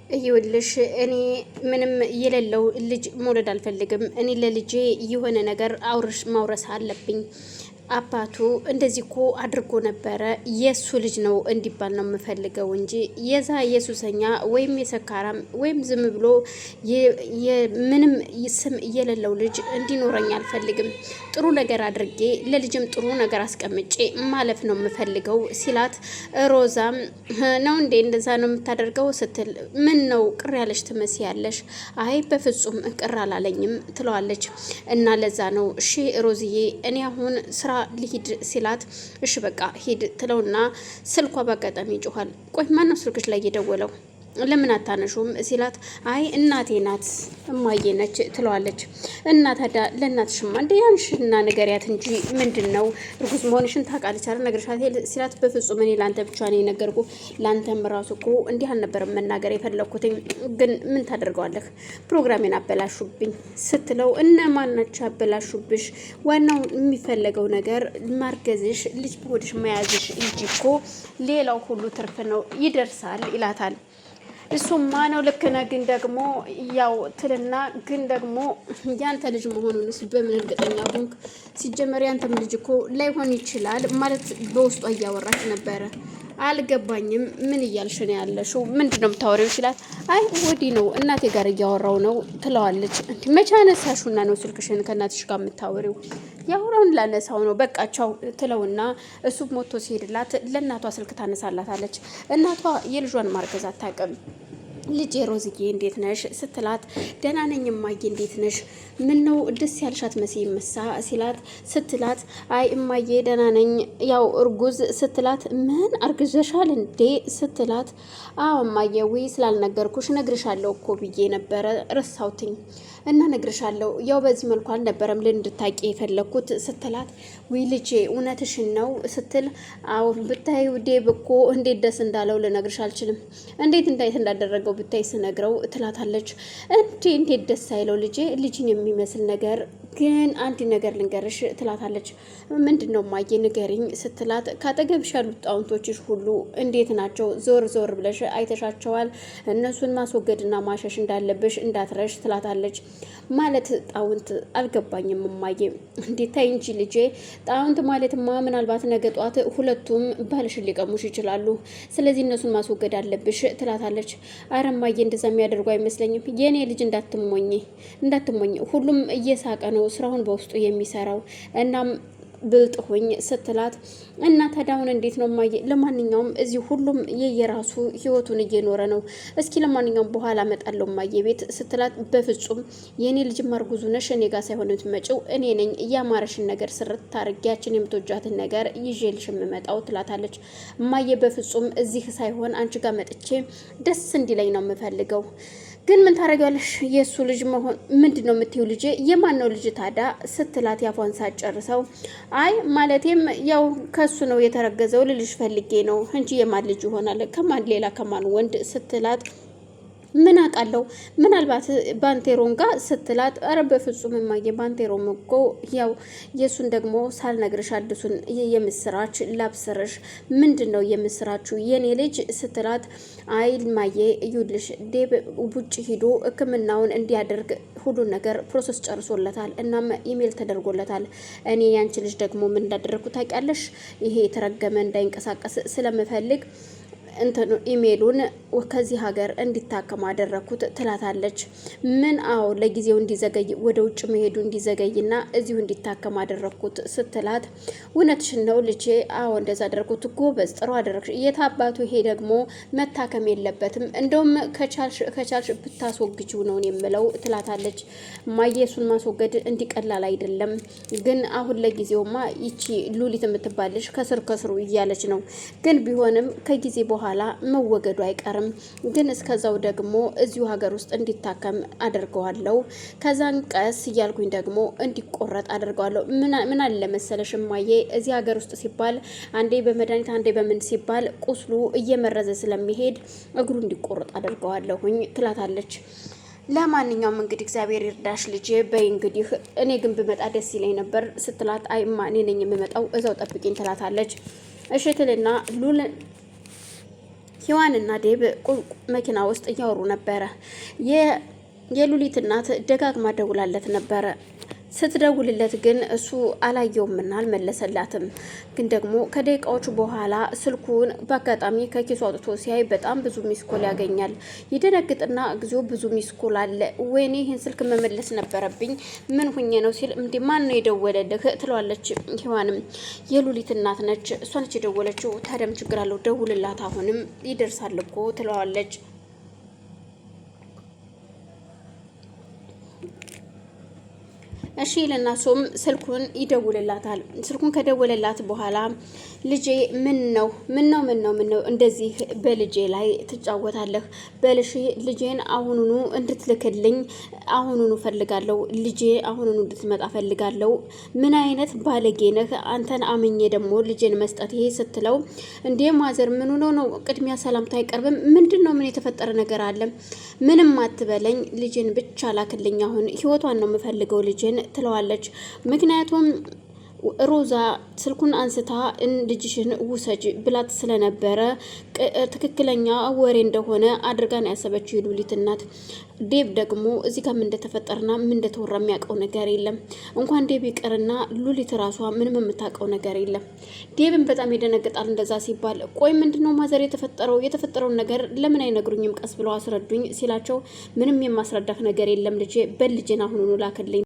ይኸውልሽ እኔ ምንም የሌለው ልጅ መውለድ አልፈልግም። እኔ ለልጄ የሆነ ነገር ማውረስ አለብኝ። አባቱ እንደዚህ እኮ አድርጎ ነበረ የሱ ልጅ ነው እንዲባል ነው የምፈልገው እንጂ የዛ የሱሰኛ ወይም የሰካራም ወይም ዝም ብሎ ምንም ስም የሌለው ልጅ እንዲኖረኝ አልፈልግም። ጥሩ ነገር አድርጌ ለልጅም ጥሩ ነገር አስቀምጬ ማለፍ ነው የምፈልገው ሲላት፣ ሮዛም ነው እንዴ እንደዛ ነው የምታደርገው ስትል፣ ምን ነው ቅር ያለሽ ትመስያለሽ? አይ በፍጹም ቅር አላለኝም ትለዋለች። እና ለዛ ነው እሺ ሮዝዬ እኔ አሁን ስራ ሊሂድ ሲላት፣ እሺ በቃ ሂድ ትለውና ስልኳ በአጋጣሚ ይጮኻል። ቆይ ማነው ስልክሽ ላይ የደወለው ለምን አታነሹም ሲላት፣ አይ እናቴ ናት እማዬ ነች ትለዋለች። እና ታዲያ ለእናትሽማ እንደ ያንሽና ንገሪያት እንጂ ምንድን ነው እርጉዝ መሆንሽን ታውቃለች አይደል ነግርሻት ሲላት፣ በፍጹም እኔ ላንተ ብቻ ነው የነገርኩ ላንተም ራሱ እኮ እንዲህ አልነበረም መናገር የፈለግኩትኝ ግን ምን ታደርገዋለህ ፕሮግራሜን አበላሹብኝ ስትለው፣ እነማን ናቸው ያበላሹብሽ? ዋናው የሚፈለገው ነገር ማርገዝሽ ልጅ በሆድሽ መያዝሽ እንጂ እኮ ሌላው ሁሉ ትርፍ ነው ይደርሳል ይላታል። እሱማ ነው ልክ ነህ፣ ግን ደግሞ ያው ትልና ግን ደግሞ ያንተ ልጅ መሆኑንስ በምን እርግጠኛ ሆንክ? ሲጀመር ያንተም ልጅ እኮ ላይሆን ይችላል ማለት በውስጧ እያወራች ነበረ። አልገባኝም ምን እያልሽ ነው ያለሽው? ምንድን ነው የምታወሪው ሲላት፣ አይ ወዲህ ነው እናቴ ጋር እያወራው ነው ትለዋለች። እንዲህ መቼ አነሳሹና ነው ስልክሽን ከእናትሽ ጋር የምታወሪው? ያወራውን ላነሳው ነው በቃ ቻው ትለውና እሱ ሞቶ ሲሄድላት ለእናቷ ስልክ ታነሳላታለች። እናቷ የልጇን ማርገዝ አታውቅም። ልጄ ሮዝዬ እንዴት ነሽ ስትላት፣ ደህና ነኝ እማዬ እንዴት ነሽ? ምን ነው ደስ ያልሻት መሲል መሳ ሲላት ስትላት፣ አይ እማዬ ደህና ነኝ ያው እርጉዝ ስትላት፣ ምን አርግዘሻል እንዴ ስትላት፣ አዎ እማዬ ወይ ስላልነገርኩሽ ነግርሻለሁ እኮ ብዬ ነበረ ረሳውትኝ እና ነግርሻለሁ ያው በዚህ መልኩ አልነበረም ልንድታቂ የፈለግኩት ስትላት፣ ወይ ልጄ እውነትሽን ነው ስትል፣ አዎ ብታዪው ዴብ እኮ እንዴት ደስ እንዳለው ልነግርሽ አልችልም። እንዴት እንዳደረገው ብታይ ስነግረው ትላታለች። እንዴት ደስ አይለው ልጄ ልጅን የሚመስል ነገር ግን አንድ ነገር ልንገርሽ ትላታለች። ምንድን ነው እማዬ ንገሪኝ ስትላት፣ ካጠገብሽ ያሉት ጣውንቶችሽ ሁሉ እንዴት ናቸው? ዞር ዞር ብለሽ አይተሻቸዋል? እነሱን ማስወገድና ማሸሽ እንዳለብሽ እንዳትረሽ ትላታለች። ማለት ጣውንት አልገባኝም እማዬ። እንዴት ታይ እንጂ ልጄ ጣውንት ማለትማ ምናልባት ነገ ጧት ሁለቱም ባልሽን ሊቀሙሽ ይችላሉ። ስለዚህ እነሱን ማስወገድ አለብሽ ትላታለች። አረ እማዬ እንደዛ የሚያደርጉ አይመስለኝም። የኔ ልጅ እንዳትሞኝ ሁሉም እየሳቀ ነው ስራውን በውስጡ የሚሰራው እናም ብልጥ ሆኝ ስትላት፣ እና ታዲያውን እንዴት ነው እማዬ? ለማንኛውም እዚህ ሁሉም የየራሱ ህይወቱን እየኖረ ነው። እስኪ ለማንኛውም በኋላ እመጣለሁ እማዬ ቤት ስትላት፣ በፍጹም የኔ ልጅ ማርጉዙ ነሽ እኔ ጋር ሳይሆን የምትመጪው እኔ ነኝ እያማረሽን ነገር ስርት ታርጊያችን የምትወጃትን ነገር ይዤልሽ የምመጣው ትላታለች። እማዬ በፍጹም እዚህ ሳይሆን አንቺ ጋር መጥቼ ደስ እንዲለኝ ነው የምፈልገው። ግን ምን ታደርጊያለሽ? የእሱ ልጅ መሆን ምንድን ነው የምትይው? ልጄ የማን ነው ልጅ ታዲያ ስትላት ያፏን ሳትጨርሰው፣ አይ ማለቴም ያው ከሱ ነው የተረገዘው ልልሽ ፈልጌ ነው እንጂ የማን ልጅ ይሆናል ከማን ሌላ ከማን ወንድ ስትላት፣ ምን አውቃለሁ ምናልባት ባንቴሮን ጋር ስትላት፣ አረ በፍጹም እማዬ ባንቴሮም እኮ ያው የሱን ደግሞ ሳልነግርሽ አዲሱን የምስራች ላብስርሽ። ምንድን ነው የምስራችሁ የኔ ልጅ ስትላት፣ አይ እማዬ እዩልሽ ዴብ ውጭ ሂዶ ሕክምናውን እንዲያደርግ ሁሉን ነገር ፕሮሰስ ጨርሶለታል። እናም ኢሜል ተደርጎለታል። እኔ ያንቺ ልጅ ደግሞ ምን እንዳደረግኩ ታውቂያለሽ? ይሄ የተረገመ እንዳይንቀሳቀስ ስለምፈልግ እንትኑ ኢሜሉን ከዚህ ሀገር እንዲታከም አደረኩት ትላታለች። ምን? አዎ ለጊዜው እንዲዘገይ ወደ ውጭ መሄዱ እንዲዘገይና እዚሁ እንዲታከም አደረኩት ስትላት፣ እውነትሽን ነው ልጄ? አዎ እንደዛ አደረኩት። ጎበዝ፣ ጥሩ አደረግሽ። የት አባቱ ይሄ ደግሞ መታከም የለበትም እንደውም ከቻልሽ ብታስወግጂው ነው የምለው ትላታለች። ማየሱን ማስወገድ እንዲቀላል አይደለም፣ ግን አሁን ለጊዜውማ ይቺ ሉሊት የምትባልሽ ከስሩ እያለች ነው። ግን ቢሆንም ከጊዜ በኋላ መወገዱ አይቀርም። ግን እስከዛው ደግሞ እዚሁ ሀገር ውስጥ እንዲታከም አድርገዋለሁ። ከዛን ቀስ እያልኩኝ ደግሞ እንዲቆረጥ አድርገዋለሁ። ምን አለ መሰለሽ እማዬ፣ እዚህ ሀገር ውስጥ ሲባል አንዴ በመድኃኒት አንዴ በምን ሲባል ቁስሉ እየመረዘ ስለሚሄድ እግሩ እንዲቆረጥ አድርገዋለሁኝ ትላታለች። ለማንኛውም እንግዲህ እግዚአብሔር ይርዳሽ ልጄ። በይ እንግዲህ እኔ ግን ብመጣ ደስ ይለኝ ነበር ስትላት፣ አይማ እኔ ነኝ የምመጣው እዛው ጠብቂኝ ትላታለች። እሺ ትልና ሔዋንና ዴብ መኪና ውስጥ እያወሩ ነበረ። የሉሊት እናት ደጋግማ ደውላለት ነበረ። ስትደውልለት ግን እሱ አላየውምና አልመለሰላትም። ግን ደግሞ ከደቂቃዎች በኋላ ስልኩን በአጋጣሚ ከኪሱ አውጥቶ ሲያይ በጣም ብዙ ሚስኮል ያገኛል። ይደነግጥና እግዚኦ ብዙ ሚስኮል አለ፣ ወይኔ ይህን ስልክ መመለስ ነበረብኝ፣ ምን ሁኜ ነው ሲል እንዲህ ማን ነው የደወለልህ ትለዋለች። ሔዋንም የሉሊት እናት ነች፣ እሷ ነች የደወለችው። ታዲያም ችግር አለው ደውልላት፣ አሁንም ይደርሳል እኮ ትለዋለች። እሺ ለናሱም ስልኩን ይደውልላታል። ስልኩን ከደወለላት በኋላ ልጄ ምን ነው እንደዚህ በልጄ ላይ ትጫወታለህ? በልሽ ልጄን አሁኑኑ እንድትልክልኝ አሁኑኑ ፈልጋለሁ። ልጄ አሁኑኑ እንድትመጣ ፈልጋለሁ። ምን አይነት ባለጌ ነህ አንተን አመኘ ደግሞ ልጄን መስጠት ይሄ ስትለው እንዴ ማዘር ምን ሆኖ ነው? ቅድሚያ ሰላምታ አይቀርብም? ምንድነው? ምን የተፈጠረ ነገር አለ? ምንም አትበለኝ፣ ልጄን ብቻ ላክልኝ። አሁን ህይወቷን ነው የምፈልገው ልጄን ትለዋለች። ምክንያቱም ሮዛ ስልኩን አንስታ ልጅሽን ውሰጅ ብላት ስለነበረ ትክክለኛ ወሬ እንደሆነ አድርጋን ያሰበችው የሉሊት እናት። ዴብ ደግሞ እዚህ ጋር ምን እንደተፈጠረና ምን እንደተወራ የሚያውቀው ነገር የለም። እንኳን ዴብ ይቅርና ሉሊት ራሷ ምንም የምታውቀው ነገር የለም። ዴብን በጣም ይደነግጣል እንደዛ ሲባል። ቆይ ምንድነው ማዘር የተፈጠረውን ነገር ለምን አይነግሩኝም? ቀስ ብለው አስረዱኝ ሲላቸው ምንም የማስረዳት ነገር የለም ልጄ፣ በልጄን አሁኑኑ ላክልኝ